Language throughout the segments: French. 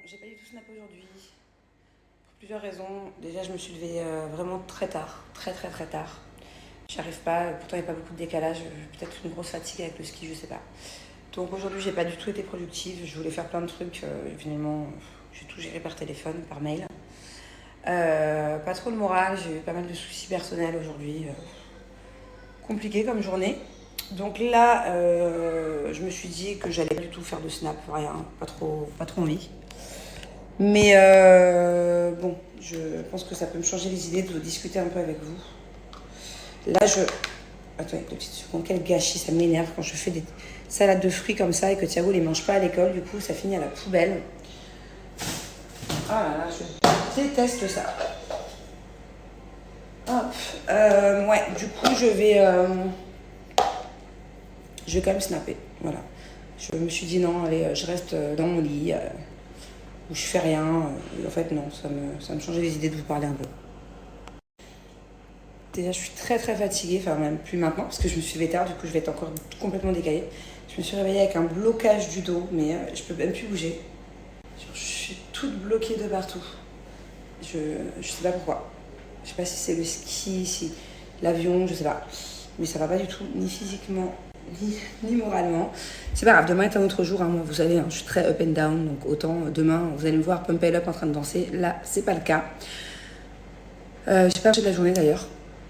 j'ai pas du tout snappé aujourd'hui. Pour plusieurs raisons. Déjà, je me suis levée vraiment très tard. Très tard. J'arrive pas, pourtant il n'y a pas beaucoup de décalage. Peut-être une grosse fatigue avec le ski, je sais pas. Donc aujourd'hui, j'ai pas du tout été productive. Je voulais faire plein de trucs. Finalement, j'ai tout géré par téléphone, par mail. Pas trop le moral. J'ai eu pas mal de soucis personnels aujourd'hui. Compliqué comme journée. Donc là, je me suis dit que j'allais pas du tout faire de snap, rien, pas trop envie. Mais bon, je pense que ça peut me changer les idées de discuter un peu avec vous. Là, Attendez, 2 petites secondes, quel gâchis, ça m'énerve quand je fais des salades de fruits comme ça et que Thiago les mange pas à l'école, du coup ça finit à la poubelle. Ah là là, je déteste ça. Hop, ouais, du coup je vais quand même snapper, voilà. Je me suis dit non, allez, je reste dans mon lit, où je fais rien. En fait, non, ça me changeait les idées de vous parler un peu. Déjà, je suis très fatiguée, enfin même plus maintenant, parce que je me suis levée tard, du coup je vais être encore complètement décalée. Je me suis réveillée avec un blocage du dos, mais je peux même plus bouger. Je suis toute bloquée de partout. Je sais pas pourquoi. Je sais pas si c'est le ski, si l'avion, je sais pas. Mais ça va pas du tout, ni physiquement, ni moralement. C'est pas grave, demain est un autre jour. Moi, vous savez, je suis très up and down. Donc autant demain, vous allez me voir pump it up en train de danser. Là, c'est pas le cas. J'ai pas marché de la journée d'ailleurs.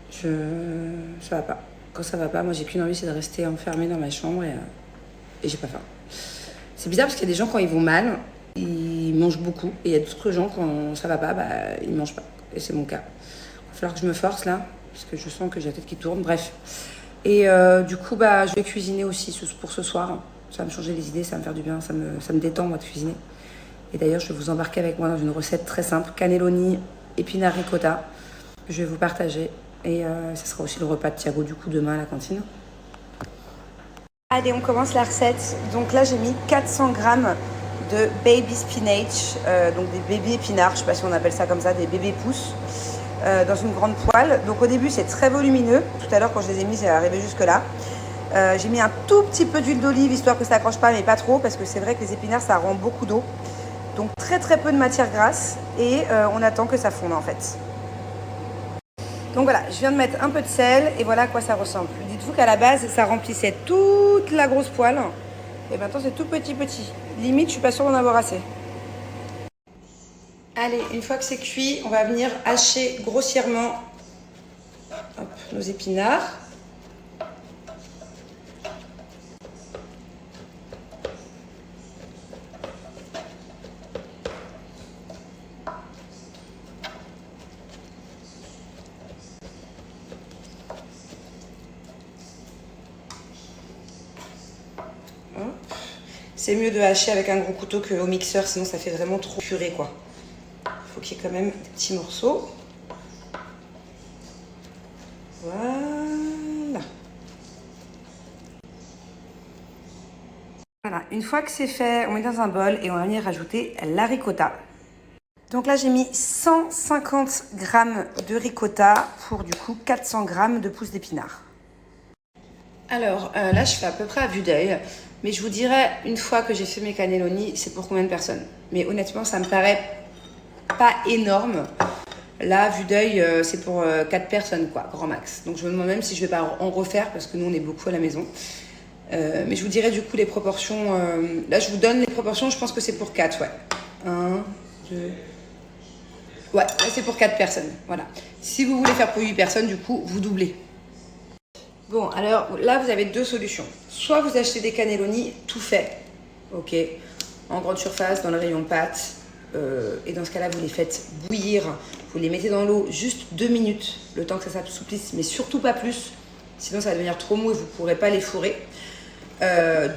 Ça va pas. Quand ça va pas, moi j'ai qu'une envie, c'est de rester enfermée dans ma chambre et j'ai pas faim. C'est bizarre parce qu'il y a des gens, quand ils vont mal, ils mangent beaucoup. Et il y a d'autres gens, quand ça va pas, ils mangent pas. Et c'est mon cas. Il va falloir que je me force là, parce que je sens que j'ai la tête qui tourne. Bref. Et du coup, je vais cuisiner aussi pour ce soir. Ça va me changer les idées, ça va me faire du bien, ça me détend moi de cuisiner. Et d'ailleurs, je vais vous embarquer avec moi dans une recette très simple, cannelloni, épinards ricotta. Je vais vous partager. Et ça sera aussi le repas de Thiago du coup demain à la cantine. Allez, on commence la recette. Donc là, j'ai mis 400 grammes de baby spinach, donc des bébés épinards, je sais pas si on appelle ça comme ça, des bébés pousses, dans une grande poêle. Donc au début, c'est très volumineux. Tout à l'heure, quand je les ai mis, c'est arrivé jusque là. J'ai mis un tout petit peu d'huile d'olive, histoire que ça accroche pas, mais pas trop, parce que c'est vrai que les épinards, ça rend beaucoup d'eau. Donc très peu de matière grasse, et on attend que ça fonde en fait. Donc voilà, je viens de mettre un peu de sel et voilà à quoi ça ressemble. Dites-vous qu'à la base, ça remplissait toute la grosse poêle. Et maintenant, c'est tout petit. Limite, je suis pas sûre d'en avoir assez. Allez, une fois que c'est cuit, on va venir hacher grossièrement nos épinards. C'est mieux de hacher avec un gros couteau qu'au mixeur, sinon ça fait vraiment trop purée quoi. Il faut qu'il y ait quand même des petits morceaux. Voilà. Voilà, une fois que c'est fait, on met dans un bol et on va venir rajouter la ricotta. Donc là, j'ai mis 150 grammes de ricotta pour du coup 400 grammes de pousses d'épinards. Alors là, je fais à peu près à vue d'œil. Mais je vous dirais, une fois que j'ai fait mes cannelloni, c'est pour combien de personnes? Mais honnêtement, ça me paraît pas énorme. Là, vue d'œil, c'est pour 4 personnes, quoi, grand max. Donc je me demande même si je vais pas en refaire, parce que nous, on est beaucoup à la maison. Mais je vous dirais du coup les proportions. Là, je vous donne les proportions, je pense que c'est pour 4, ouais. 1, 2... Ouais, là, c'est pour 4 personnes, voilà. Si vous voulez faire pour 8 personnes, du coup, vous doublez. Bon, alors là, vous avez 2 solutions. Soit vous achetez des cannelloni tout faits, ok, en grande surface, dans le rayon pâtes, et dans ce cas-là, vous les faites bouillir, vous les mettez dans l'eau juste 2 minutes, le temps que ça s'assouplisse, mais surtout pas plus, sinon ça va devenir trop mou et vous ne pourrez pas les fourrer.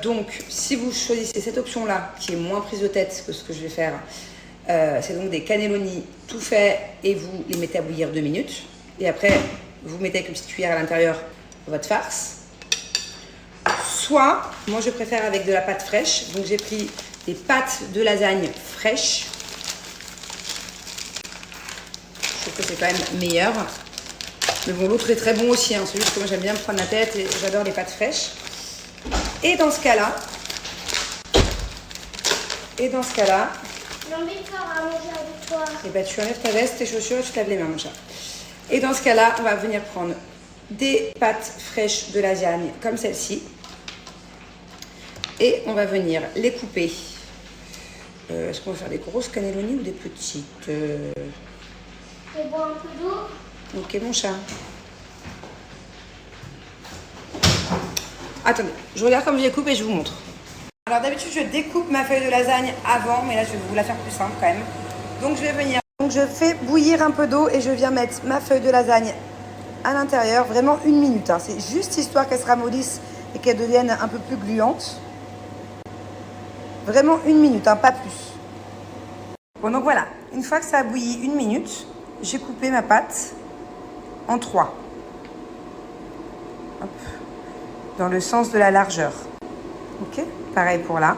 Donc, si vous choisissez cette option-là, qui est moins prise de tête que ce que je vais faire, c'est donc des cannelloni tout faits et vous les mettez à bouillir 2 minutes. Et après, vous mettez avec une petite cuillère à l'intérieur votre farce. Soit, moi je préfère avec de la pâte fraîche, donc j'ai pris des pâtes de lasagne fraîches. Je trouve que c'est quand même meilleur. Mais bon, l'autre est très bon aussi, hein. C'est juste que moi j'aime bien me prendre la tête et j'adore les pâtes fraîches. Et dans ce cas-là, J'ai envie de faire à manger avec toi. Et ben tu enlèves ta veste, tes chaussures et tu te laves les mains, mon chat. Et dans ce cas-là, on va venir prendre des pâtes fraîches de lasagne comme celle-ci. Et on va venir les couper. Est-ce qu'on va faire des grosses cannelloni ou des petites Je vais boire un peu d'eau. Ok, mon chat. Attendez, je regarde comme je les coupe et je vous montre. Alors d'habitude, je découpe ma feuille de lasagne avant, mais là, je vais vous la faire plus simple quand même. Donc je vais venir. Donc je fais bouillir un peu d'eau et je viens mettre ma feuille de lasagne à l'intérieur, vraiment 1 minute. Hein. C'est juste histoire qu'elle se ramollisse et qu'elle devienne un peu plus gluante. Vraiment 1 minute, hein, pas plus. Bon, donc voilà, une fois que ça a bouilli 1 minute, j'ai coupé ma pâte en 3. Hop. Dans le sens de la largeur. Ok, pareil pour là.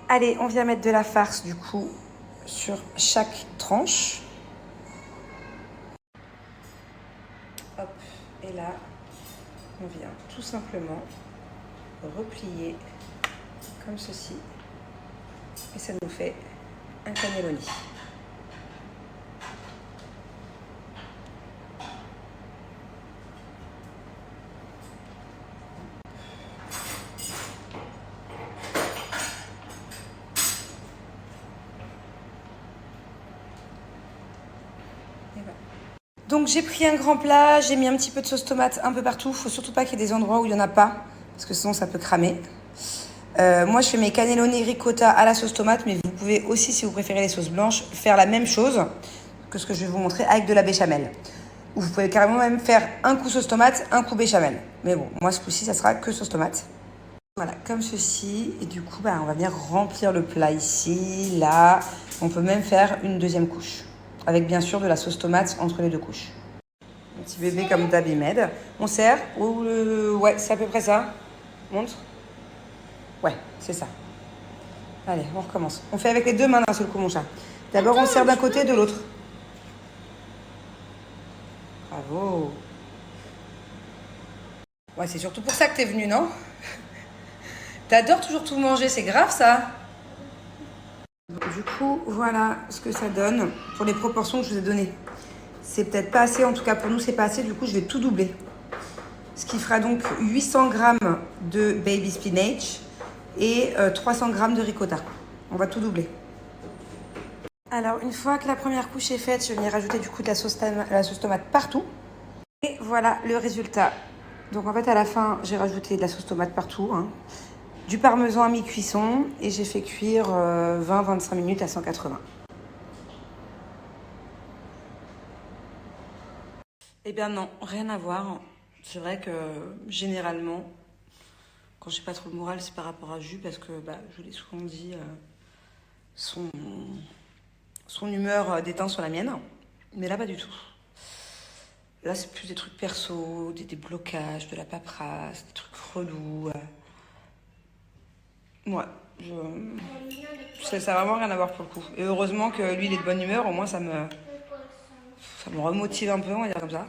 Allez, on vient mettre de la farce du coup sur chaque tranche. Hop, et là, on vient tout simplement replier comme ceci. Et ça nous fait un cannelloni. Donc j'ai pris un grand plat, j'ai mis un petit peu de sauce tomate un peu partout. Faut surtout pas qu'il y ait des endroits où il n'y en a pas, parce que sinon ça peut cramer. Moi je fais mes cannelloni ricotta à la sauce tomate, mais vous pouvez aussi, si vous préférez les sauces blanches, faire la même chose que ce que je vais vous montrer avec de la béchamel. Ou vous pouvez carrément même faire un coup sauce tomate, un coup béchamel. Mais bon, moi ce coup-ci ça sera que sauce tomate. Voilà, comme ceci. Et du coup, on va venir remplir le plat ici, là. On peut même faire une deuxième couche. Avec bien sûr de la sauce tomate entre les deux couches. Un petit bébé comme d'Abimed. On sert. Ouais, c'est à peu près ça. Montre. Ouais, c'est ça. Allez, on recommence. On fait avec les deux mains d'un seul coup, mon chat. D'abord, on sert d'un côté et de l'autre. Bravo. Ouais, c'est surtout pour ça que t'es venue, non? T'adores toujours tout manger, c'est grave ça. Du coup, voilà ce que ça donne pour les proportions que je vous ai données. C'est peut-être pas assez, en tout cas pour nous c'est pas assez, du coup je vais tout doubler. Ce qui fera donc 800 g de baby spinach et 300 g de ricotta. On va tout doubler. Alors une fois que la première couche est faite, je vais venir rajouter du coup de la sauce tomate partout. Et voilà le résultat. Donc en fait à la fin j'ai rajouté de la sauce tomate partout. Hein. Du parmesan à mi-cuisson et j'ai fait cuire 20-25 minutes à 180. Eh bien non, rien à voir. C'est vrai que généralement, quand j'ai pas trop le moral, c'est par rapport à Jus parce que, je vous l'ai souvent dit, son humeur déteint sur la mienne. Mais là, pas du tout. Là, c'est plus des trucs perso, des blocages, de la paperasse, des trucs relous. Ouais, ça n'a vraiment rien à voir pour le coup. Et heureusement que lui, il est de bonne humeur, au moins ça me remotive un peu, on va dire comme ça.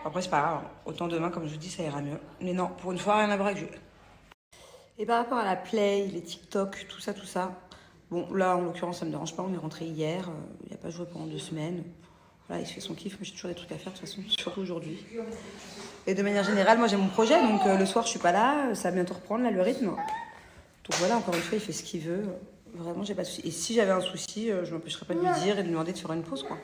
Après, c'est pas grave, autant demain, comme je vous dis, ça ira mieux. Mais non, pour une fois, rien à voir avec Jules. Et par rapport à la Play, les TikTok, tout ça, bon, là, en l'occurrence, ça me dérange pas, on est rentré hier, il n'a pas joué pendant 2 semaines. Voilà, il se fait son kiff, mais j'ai toujours des trucs à faire de toute façon, surtout aujourd'hui. Et de manière générale, moi j'ai mon projet, donc le soir je suis pas là, ça va bientôt reprendre là, le rythme. Donc voilà, encore une fois, il fait ce qu'il veut. Vraiment, j'ai pas de souci. Et si j'avais un souci, je m'empêcherais pas de lui dire et de lui demander de faire une pause, quoi.